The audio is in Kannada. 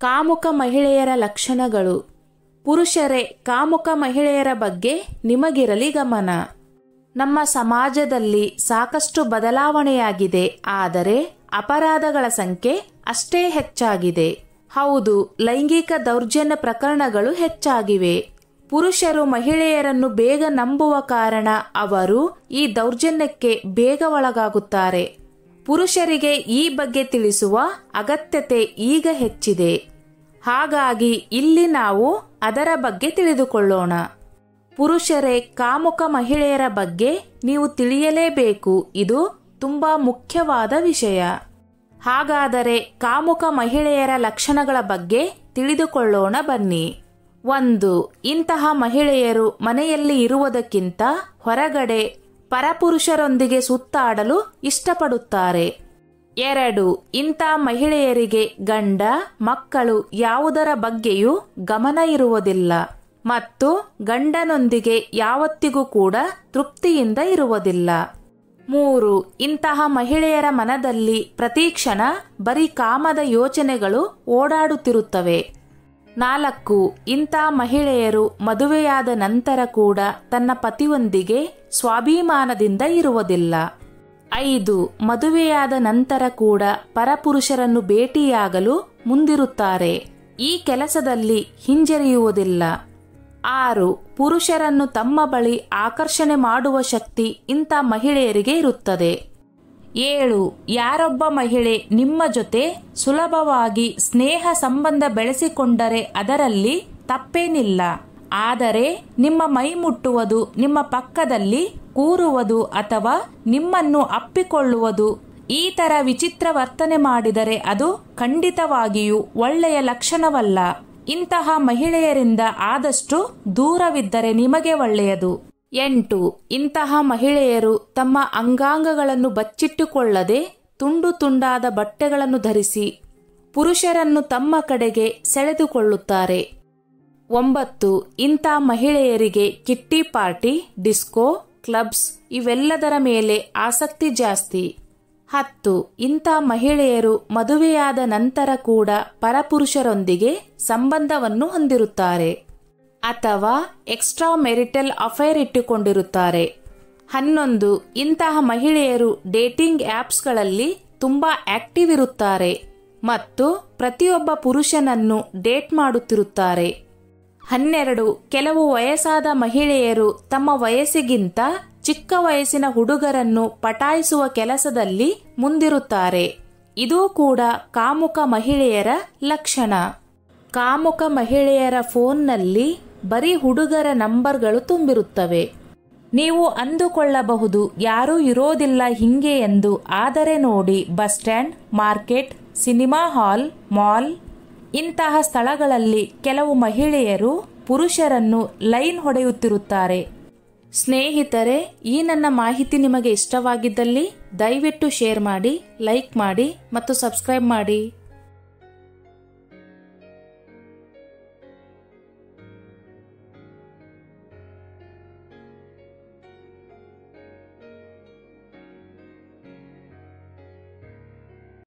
ಕಾಮುಕ ಮಹಿಳೆಯರ ಲಕ್ಷಣಗಳು. ಪುರುಷರೇ, ಕಾಮುಕ ಮಹಿಳೆಯರ ಬಗ್ಗೆ ನಿಮಗಿರಲಿ ಗಮನ. ನಮ್ಮ ಸಮಾಜದಲ್ಲಿ ಸಾಕಷ್ಟು ಬದಲಾವಣೆಯಾಗಿದೆ, ಆದರೆ ಅಪರಾಧಗಳ ಸಂಖ್ಯೆ ಅಷ್ಟೇ ಹೆಚ್ಚಾಗಿದೆ. ಹೌದು, ಲೈಂಗಿಕ ದೌರ್ಜನ್ಯ ಪ್ರಕರಣಗಳು ಹೆಚ್ಚಾಗಿವೆ. ಪುರುಷರು ಮಹಿಳೆಯರನ್ನು ಬೇಗ ನಂಬುವ ಕಾರಣ ಅವರು ಈ ದೌರ್ಜನ್ಯಕ್ಕೆ ಬೇಗ ಒಳಗಾಗುತ್ತಾರೆ. ಪುರುಷರಿಗೆ ಈ ಬಗ್ಗೆ ತಿಳಿಸುವ ಅಗತ್ಯತೆ ಈಗ ಹೆಚ್ಚಿದೆ. ಹಾಗಾಗಿ ಇಲ್ಲಿ ನಾವು ಅದರ ಬಗ್ಗೆ ತಿಳಿದುಕೊಳ್ಳೋಣ. ಪುರುಷರೇ, ಕಾಮುಕ ಮಹಿಳೆಯರ ಬಗ್ಗೆ ನೀವು ತಿಳಿಯಲೇಬೇಕು. ಇದು ತುಂಬಾ ಮುಖ್ಯವಾದ ವಿಷಯ. ಹಾಗಾದರೆ ಕಾಮುಕ ಮಹಿಳೆಯರ ಲಕ್ಷಣಗಳ ಬಗ್ಗೆ ತಿಳಿದುಕೊಳ್ಳೋಣ ಬನ್ನಿ. 1. ಇಂತಹ ಮಹಿಳೆಯರು ಮನೆಯಲ್ಲಿ ಇರುವುದಕ್ಕಿಂತ ಹೊರಗಡೆ ಪರಪುರುಷರೊಂದಿಗೆ ಸುತ್ತಾಡಲು ಇಷ್ಟಪಡುತ್ತಾರೆ. 2. ಇಂಥ ಮಹಿಳೆಯರಿಗೆ ಗಂಡ, ಮಕ್ಕಳು ಯಾವುದರ ಬಗ್ಗೆಯೂ ಗಮನ ಇರುವುದಿಲ್ಲ ಮತ್ತು ಗಂಡನೊಂದಿಗೆ ಯಾವತ್ತಿಗೂ ಕೂಡ ತೃಪ್ತಿಯಿಂದ ಇರುವುದಿಲ್ಲ. 3. ಇಂತಹ ಮಹಿಳೆಯರ ಮನದಲ್ಲಿ ಪ್ರತಿಕ್ಷಣ ಬರೀ ಕಾಮದ ಯೋಚನೆಗಳು ಓಡಾಡುತ್ತಿರುತ್ತವೆ. 4. ಇಂಥ ಮಹಿಳೆಯರು ಮದುವೆಯಾದ ನಂತರ ಕೂಡ ತನ್ನ ಪತಿಯೊಂದಿಗೆ ಸ್ವಾಭಿಮಾನದಿಂದ ಇರುವುದಿಲ್ಲ. 5. ಮದುವೆಯಾದ ನಂತರ ಕೂಡ ಪರಪುರುಷರನ್ನು ಭೇಟಿಯಾಗಲು ಮುಂದಿರುತ್ತಾರೆ. ಈ ಕೆಲಸದಲ್ಲಿ ಹಿಂಜರಿಯುವುದಿಲ್ಲ. 6. ಪುರುಷರನ್ನು ತಮ್ಮ ಬಳಿ ಆಕರ್ಷಣೆ ಮಾಡುವ ಶಕ್ತಿ ಇಂಥ ಮಹಿಳೆಯರಿಗೆ ಇರುತ್ತದೆ. 7. ಯಾರೊಬ್ಬ ಮಹಿಳೆ ನಿಮ್ಮ ಜೊತೆ ಸುಲಭವಾಗಿ ಸ್ನೇಹ ಸಂಬಂಧ ಬೆಳೆಸಿಕೊಂಡರೆ ಅದರಲ್ಲಿ ತಪ್ಪೇನಿಲ್ಲ. ಆದರೆ ನಿಮ್ಮ ಮೈ ಮುಟ್ಟುವುದು, ನಿಮ್ಮ ಪಕ್ಕದಲ್ಲಿ ಕೂರುವುದು ಅಥವಾ ನಿಮ್ಮನ್ನು ಅಪ್ಪಿಕೊಳ್ಳುವುದು, ಈ ತರ ವಿಚಿತ್ರ ವರ್ತನೆ ಮಾಡಿದರೆ ಅದು ಖಂಡಿತವಾಗಿಯೂ ಒಳ್ಳೆಯ ಲಕ್ಷಣವಲ್ಲ. ಇಂತಹ ಮಹಿಳೆಯರಿಂದ ಆದಷ್ಟು ದೂರವಿದ್ದರೆ ನಿಮಗೆ ಒಳ್ಳೆಯದು. 8. ಇಂತಹ ಮಹಿಳೆಯರು ತಮ್ಮ ಅಂಗಾಂಗಗಳನ್ನು ಬಚ್ಚಿಟ್ಟುಕೊಳ್ಳದೆ ತುಂಡು ತುಂಡಾದ ಬಟ್ಟೆಗಳನ್ನು ಧರಿಸಿ ಪುರುಷರನ್ನು ತಮ್ಮ ಕಡೆಗೆ ಸೆಳೆದುಕೊಳ್ಳುತ್ತಾರೆ. 9. ಇಂಥ ಮಹಿಳೆಯರಿಗೆ ಕಿಟ್ಟಿ ಪಾರ್ಟಿ, ಡಿಸ್ಕೋ, ಕ್ಲಬ್ಸ್ ಇವೆಲ್ಲದರ ಮೇಲೆ ಆಸಕ್ತಿ ಜಾಸ್ತಿ. 10. ಇಂಥ ಮಹಿಳೆಯರು ಮದುವೆಯಾದ ನಂತರ ಕೂಡ ಪರಪುರುಷರೊಂದಿಗೆ ಸಂಬಂಧವನ್ನು ಹೊಂದಿರುತ್ತಾರೆ ಅಥವಾ ಎಕ್ಸ್ಟ್ರಾ ಮೆರಿಟಲ್ ಅಫೇರ್ ಇಟ್ಟುಕೊಂಡಿರುತ್ತಾರೆ. 11. ಇಂತಹ ಮಹಿಳೆಯರು ಡೇಟಿಂಗ್ ಆಪ್ಸ್ಗಳಲ್ಲಿ ತುಂಬಾ ಆಕ್ಟಿವ್ ಇರುತ್ತಾರೆ ಮತ್ತು ಪ್ರತಿಯೊಬ್ಬ ಪುರುಷನನ್ನು ಡೇಟ್ ಮಾಡುತ್ತಿರುತ್ತಾರೆ. 12. ಕೆಲವು ವಯಸ್ಸಾದ ಮಹಿಳೆಯರು ತಮ್ಮ ವಯಸ್ಸಿಗಿಂತ ಚಿಕ್ಕ ವಯಸ್ಸಿನ ಹುಡುಗರನ್ನು ಪಟಾಯಿಸುವ ಕೆಲಸದಲ್ಲಿ ಮುಂದಿರುತ್ತಾರೆ. ಇದೂ ಕೂಡ ಕಾಮುಕ ಮಹಿಳೆಯರ ಲಕ್ಷಣ. ಕಾಮುಕ ಮಹಿಳೆಯರ ಫೋನ್ನಲ್ಲಿ ಬರೀ ಹುಡುಗರ ನಂಬರ್ಗಳು ತುಂಬಿರುತ್ತವೆ. ನೀವು ಅಂದುಕೊಳ್ಳಬಹುದು ಯಾರೂ ಇರೋದಿಲ್ಲ ಹಿಂಗೆ ಎಂದು. ಆದರೆ ನೋಡಿ, bus stand, market, cinema hall, mall ಇಂತಹ ಸ್ಥಳಗಳಲ್ಲಿ ಕೆಲವು ಮಹಿಳೆಯರು ಪುರುಷರನ್ನು ಲೈನ್ ಹೊಡೆಯುತ್ತಿರುತ್ತಾರೆ. ಸ್ನೇಹಿತರೆ, ಈ ನನ್ನ ಮಾಹಿತಿ ನಿಮಗೆ ಇಷ್ಟವಾಗಿದ್ದಲ್ಲಿ ದಯವಿಟ್ಟು ಶೇರ್ ಮಾಡಿ, ಲೈಕ್ ಮಾಡಿ ಮತ್ತು ಸಬ್ಸ್ಕ್ರೈಬ್ ಮಾಡಿ.